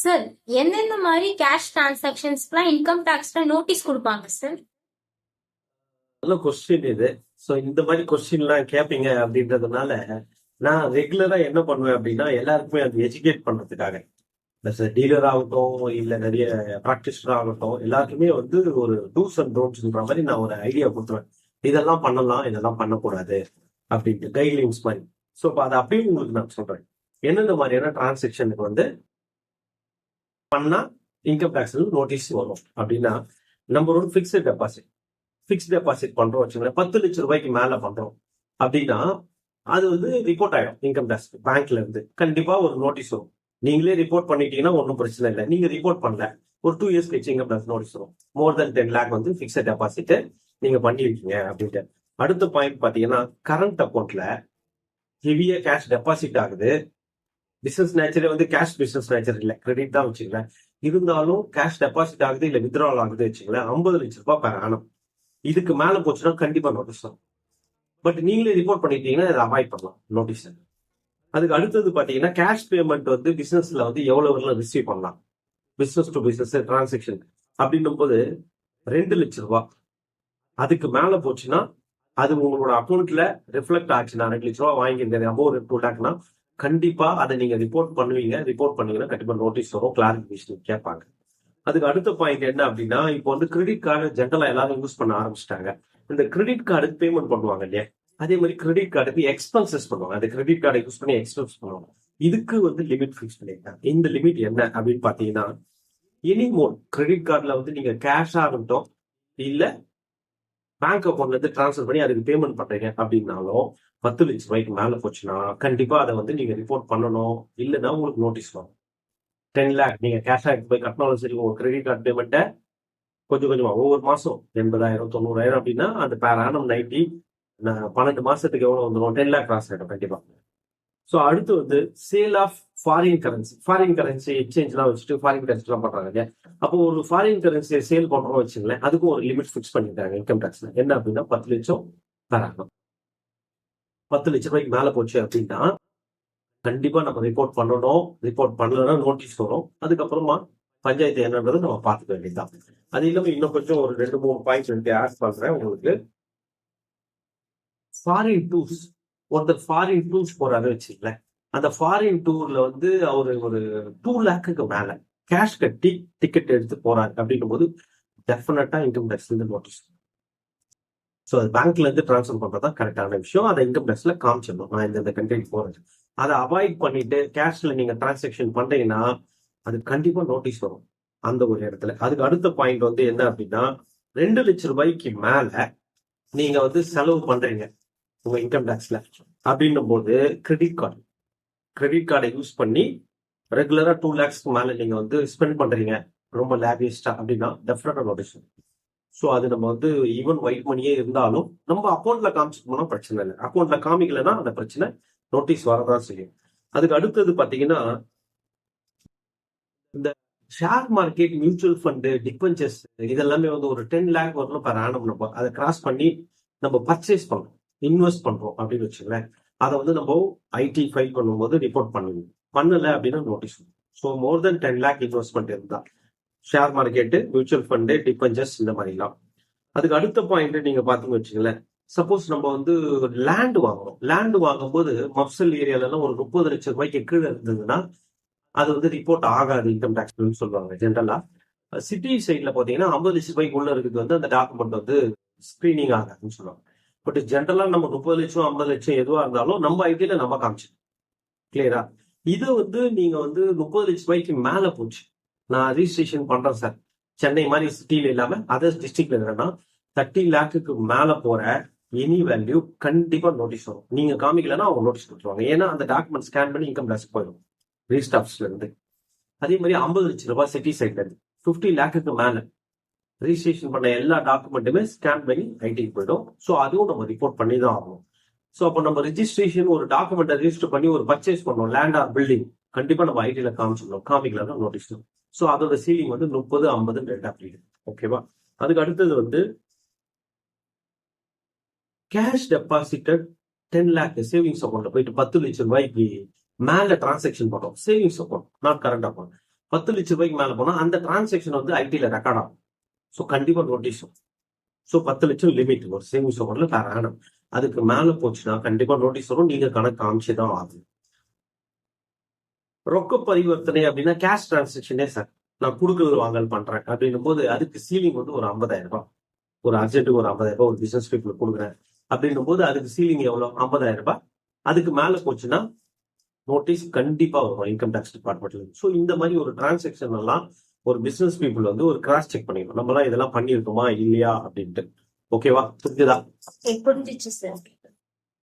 Sir, எந்தெந்த மாதிரி cash டிரான்சாக்ஷன்ஸ்க்குலாம் income டாக்ஸ்ல notice கொடுப்பாங்க சார்? நல்ல கொஸ்டின் இது. ஸோ இந்த மாதிரி கொஸ்டின்லாம் கேட்பீங்க அப்படின்றதுனால நான் ரெகுலரா என்ன பண்ணுவேன் அப்படின்னா எல்லாருக்குமே அது எஜுகேட் பண்றதுக்காக டீலர் ஆகட்டும் இல்ல நிறைய ப்ராக்டிஷனர் ஆகட்டும் எல்லாருக்குமே வந்து ஒரு டூஸ் அண்ட் டோன்ட்ஸ்ன்ற மாதிரி நான் ஒரு ஐடியா கொடுத்துருவேன். இதெல்லாம் பண்ணலாம், இதெல்லாம் பண்ணக்கூடாது அப்படின்ட்டு கைட்லைன்ஸ் மாதிரி. ஸோ இப்போ அதை அப்படியே உங்களுக்கு நான் சொல்றேன். எந்தெந்த மாதிரியான டிரான்சாக்ஷனுக்கு வந்து பண்ணா இன்கம் டேக்ஸ்ல நோட்டீஸ் வரும் அப்படின்னா, number one fixed deposit. Fixed deposit பண்றோம் வச்சுக்கோங்களேன், 10 லட்சம் ரூபாய்க்கு மேல பண்றோம் அப்படின்னா அது வந்து ரிப்போர்ட் ஆயிடும் இன்கம் டேக்ஸ் பேங்க்ல இருந்து. கண்டிப்பா ஒரு நோட்டீஸ் வரும். நீங்களே ரிப்போர்ட் பண்ணிட்டீங்கன்னா ஒன்றும் பிரச்சனை இல்லை. நீங்க ரிப்போர்ட் பண்ணல, ஒரு 2 இயர்ஸ் கழிச்சு இன்கம் டேக்ஸ் நோட்டீஸ் வரும். மோர் தென் 10 லேக் வந்து ஃபிக்ஸ்ட் டெபாசிட் நீங்க பண்ணிருக்கீங்க அப்படின்ட்டு. அடுத்த பாயிண்ட் பாத்தீங்கன்னா, கரண்ட் அக்கௌண்ட்ல ஹெவியா கேஷ் டெபாசிட் ஆகுது. பிசினஸ் நேச்சரே வந்து கேஷ் பிசினஸ் நேச்சர் இல்லை, கிரெடிட் தான் வச்சுக்கலாம். இருந்தாலும் கேஷ் டெபாசிட் ஆகுது இல்ல வித்ட்ராவல் ஆகுது வச்சுக்கலாம், 50 லட்சம் ரூபாய் பெர் ஆனம். இதுக்கு மேல போச்சுன்னா கண்டிப்பா நோட்டீஸ் வரும். பட் நீங்களே ரிப்போர்ட் பண்ணிட்டீங்கன்னா அதை அவாய்ட் பண்ணலாம் நோட்டீஸ். அதுக்கு அடுத்தது பாத்தீங்கன்னா, கேஷ் பேமெண்ட் வந்து பிசினஸ்ல வந்து எவ்வளவு ரிசீவ் பண்ணலாம், பிசினஸ் டு பிசினஸ் டிரான்சாக்ஷன் அப்படின்னும் போது 2 லட்சம் ரூபாய் அதுக்கு மேல போச்சுன்னா அது உங்களோட அக்கௌண்ட்ல ரிஃப்ளெக்ட் ஆச்சுன்னா, 2 லட்சம் ரூபாய் வாங்கியிருந்தேன் அபோவ் 2 லேக்னா கண்டிப்பா அதை நீங்க ரிப்போர்ட் பண்ணுவீங்க. ரிப்போர்ட் பண்ணீங்கன்னா கண்டிப்பா நோட்டீஸ் வரும், கிளாரிபிகேஷன் கேட்பாங்க. அதுக்கு அடுத்த பாயிண்ட் என்ன அப்படின்னா, இப்போ வந்து கிரெடிட் கார்டு ஜென்ரலா எல்லாரும் யூஸ் பண்ண ஆரம்பிச்சிட்டாங்க. இந்த கிரெடிட் கார்டுக்கு பேமெண்ட் பண்ணுவாங்க இல்லையா, அதே மாதிரி கிரெடிட் கார்டுக்கு எக்ஸ்பென்சஸ் பண்ணுவாங்க. அந்த கிரெடிட் கார்டை யூஸ் பண்ணி எக்ஸ்பென்ஸ் பண்ணுவாங்க. இதுக்கு வந்து லிமிட் ஃபிக்ஸ் பண்ணிருக்காங்க. இந்த லிமிட் என்ன அப்படின்னு பாத்தீங்கன்னா, எனி மோட் கிரெடிட் கார்டுல வந்து நீங்க கேஷா இருக்கட்டும் இல்ல பேங்க் அக்கௌண்ட்ல இருந்து டிரான்ஸ்ஃபர் பண்ணி அதுக்கு பேமெண்ட் பண்றீங்க அப்படின்னாலும் 10 லட்சம் ரூபாய்க்கு மேல போச்சுன்னா கண்டிப்பா அதை வந்து நீங்க ரிப்போர்ட் பண்ணணும். இல்லைன்னா உங்களுக்கு நோட்டீஸ் வரும். 10 லேக் நீங்க கேஷா எடுத்து போய் கட்டினாலும் சரி, உங்க கிரெடிட் கார்டு பேமெண்ட்டை கொஞ்சம் கொஞ்சமா ஒவ்வொரு மாசம் 80,000 90,000 அப்படின்னா அந்த பேர் ஆனம் 90 12 மாசத்துக்கு எவ்வளவு வந்துடும், 10 லேக் கிராஸ் ஆயிடும் கண்டிப்பா. ஸோ அடுத்து வந்து sale of foreign currency. Foreign currency எக்ஸ்சேஞ்ச்லாம் வச்சுட்டு ஃபாரின் கரன்சிலாம் பண்றாங்க இல்லையா. அப்போ ஒரு ஃபாரின் கரன்சியை சேல் பண்றோம் வச்சுங்களேன், அதுக்கும் ஒரு லிமிட் ஃபிக்ஸ் பண்ணிட்டாங்க இன்கம் டேக்ஸ்ல. என்ன அப்படின்னா 10 லட்சம் தராங்க. 10 லட்சம் ரூபாய்க்கு மேல போச்சு அப்படின்னா கண்டிப்பா நம்ம ரிப்போர்ட் பண்ணணும். ரிப்போர்ட் பண்ணலன்னா நோட்டீஸ் வரும். அதுக்கப்புறமா பஞ்சாயத்து என்னன்றதை நம்ம பார்த்துக்க வேண்டியதுதான். அது இல்லாம இன்னும் கொஞ்சம் ஒரு 2-3 பாயிண்ட்ஸ் எனக்கு ஆட் பண்றேன் உங்களுக்கு. ஃபாரின் டூர்ஸ், ஒருத்தர் ஃபாரின் டூர்ஸ் போறாரு வச்சுக்கல, அந்த ஃபாரின் டூர்ல வந்து அவரு ஒரு 2 லேக்குக்கு மேல கேஷ் கட்டி டிக்கெட் எடுத்து போறாரு அப்படின்னும் போது டெஃபினட்டா இன்கம் டேக்ஸ்ல இருந்து நோட்டீஸ். ஸோ அது பேங்க்ல இருந்து டிரான்ஸ்ஃபர் பண்றதா கரெக்டான விஷயம். அதை இன்கம் டேக்ஸ்ல காமிச்சிடணும், நான் இந்த கண்ட்ரிக்கு போறேன். அதை அவாய்ட் பண்ணிட்டு கேஷ்ல நீங்க டிரான்சாக்ஷன் பண்றீங்கன்னா அது கண்டிப்பா நோட்டீஸ் வரும் அந்த ஒரு இடத்துல. அதுக்கு அடுத்த பாயிண்ட் வந்து என்ன அப்படின்னா, 2 லட்சம் ரூபாய்க்கு மேல நீங்க வந்து செலவு பண்றீங்க உங்க இன்கம் டேக்ஸ்ல அப்படின்னும் போது கிரெடிட் கார்டை யூஸ் பண்ணி ரெகுலரா 2 லேக்ஸ்க்கு மேல நீங்க வந்து ஸ்பெண்ட் பண்றீங்க ரொம்ப லேவியஸ்டா அப்படின்னா டெஃபினட்டா நோட்டீஸ். ஸோ அது நம்ம வந்து ஈவன் ஒயிட் மணியே இருந்தாலும் நம்ம அக்கௌண்ட்ல காமிச்சிட்டோம்னா பிரச்சனை இல்லை. அக்கௌண்ட்ல காமிக்கலன்னா அந்த பிரச்சனை நோட்டீஸ் வரதான் செய்யும். அதுக்கு அடுத்தது பாத்தீங்கன்னா, இந்த share market, mutual fund, debentures இதெல்லாமே வந்து ஒரு 10 லேக் வரணும் பெர் ஆனம். நம்ம அதை கிராஸ் பண்ணி நம்ம பர்ச்சேஸ் பண்றோம், இன்வெஸ்ட் பண்றோம் அப்படின்னு வச்சுங்களேன், அதை வந்து நம்ம ஐடி ஃபைல் பண்ணும்போது ரிப்போர்ட் பண்ணணும். பண்ணல அப்படின்னா நோட்டீஸ். ஸோ மோர் தென் 10 லேக் இன்வெஸ்ட்மெண்ட் இருந்தா share market, mutual fund, debentures இந்த மாதிரிலாம். அதுக்கு அடுத்த பாயிண்ட் நீங்க பாத்தீங்க வச்சுங்களேன், சப்போஸ் நம்ம வந்து லேண்ட் வாங்குறோம். லேண்ட் வாங்கும்போது மப்சல் ஏரியாலாம் ஒரு 30 லட்சம் ரூபாய்க்கு கீழே இருந்ததுன்னா அது வந்து ரிப்போர்ட் ஆகாது இன்கம் டேக்ஸ் சொல்லுவாங்க ஜென்ரலா. சிட்டி சைட்ல பாத்தீங்கன்னா 50 லட்சம் ரூபாய்க்கு உள்ள இருக்குது வந்து அந்த டாக்குமெண்ட் வந்து ஸ்கிரீனிங் ஆகாதுன்னு சொல்லுவாங்க. பட் ஜென்ரலா நம்ம 30 லட்சம் 50 லட்சம் எதுவா இருந்தாலும் நம்ம ஐடியில நம்ம காமிச்சு கிளியரா. இதை வந்து நீங்க வந்து 30 லட்சம் ரூபாய்க்கு மேல போச்சு, நான் ரிஜிஸ்ட்ரேஷன் பண்றேன் சார், சென்னை மாதிரி சிட்டியில இல்லாம அதர் டிஸ்ட்ரிக்ட்ல இருக்கிறேன்னா 30 லேக்குக்கு மேல போற எனி வேல்யூ கண்டிப்பா நோட்டீஸ் வரும். நீங்க காமிக்கலன்னா அவங்க நோட்டீஸ் கொடுத்துருவாங்க. ஏன்னா அந்த டாக்குமெண்ட் ஸ்கேன் பண்ணி இன்கம் டேக்ஸ் போயிடும் ரிஜிஸ்டர் ஆஃபீஸ்ல இருந்து. அதே மாதிரி 50 லட்சம் ரூபாய் சிட்டி சைட்ல இருந்து 50 லேக்குக்கு மேல ரிஜிஸ்ட்ரேஷன் பண்ண எல்லா டாக்குமெண்ட்டுமே ஸ்கேன் பண்ணி ஐடிக்கு போயிடும். ஸோ அதுவும் நம்ம ரிப்போர்ட் பண்ணி தான் ஆகணும். ஸோ அப்போ நம்ம ரிஜிஸ்ட்ரேஷன் ஒரு டாக்குமெண்ட்டை ரிஜிஸ்டர் பண்ணி ஒரு பர்ச்சேஸ் பண்ணோம், லேண்ட் ஆர் பில்டிங், கண்டிப்பா நம்ம ஐடியில காமிச்சிடணும். காமிக்கலன்னா நோட்டீஸ். ஸோ அதோட சீலிங் வந்து 30, 50 ரெண்டா பிரியுது. ஓகேவா. அதுக்கு அடுத்தது வந்து கேஷ் டெபாசிட்டட் 10 லேக் சேவிங்ஸ் அக்கௌண்ட்ல போயிட்டு 10 லட்சம் ரூபாய்க்கு மேல டிரான்சாக்ஷன் பண்ணோம். Savings account, not current account. 10 லட்சம் ரூபாய்க்கு மேல போனா அந்த டிரான்சாக்ஷன் வந்து ஐடில ரெக்கார்ட் ஆகும். ஸோ கண்டிப்பா நோட்டீஸ். ஸோ 10 லட்சம் லிமிட் ஒரு சேவிங்ஸ் அக்கௌண்ட்ல பெர் ஆனம். அதுக்கு மேல போச்சுன்னா கண்டிப்பா நோட்டீஸ் வரும். நீங்க கணக்கு காமிச்சுதான் ஆகும். ரொக்க பரிவர்த்தனை அப்படின்னா கேஷ் டிரான்சாக்ஷனே சார். நான் கொடுக்கறது வாங்கல் பண்றேன் அப்படின்னும் போது அதுக்கு சீலிங் வந்து ஒரு 50,000 ரூபாய். ஒரு அர்ஜென்ட்டுக்கு ஒரு 50,000 ரூபாய் ஒரு பிசினஸ் பீப்புள் கொடுக்குறேன் அப்படின்னும் போது அதுக்கு சீலிங் எவ்வளவு? 50,000 ரூபாய். அதுக்கு மேல போச்சுன்னா நோட்டீஸ் கண்டிப்பா வரும் இன்கம் டேக்ஸ் டிபார்ட்மெண்ட்ல. ஸோ இந்த மாதிரி ஒரு டிரான்சாக்ஷன் எல்லாம் ஒரு பிசினஸ் பீப்புள் வந்து ஒரு கிராஸ் செக் பண்ணிக்கணும். நம்மளாம் இதெல்லாம் பண்ணியிருக்கோமா இல்லையா அப்படின்ட்டு. ஓகேவா? புரிஞ்சுதா? புரிஞ்சிச்சு சார்.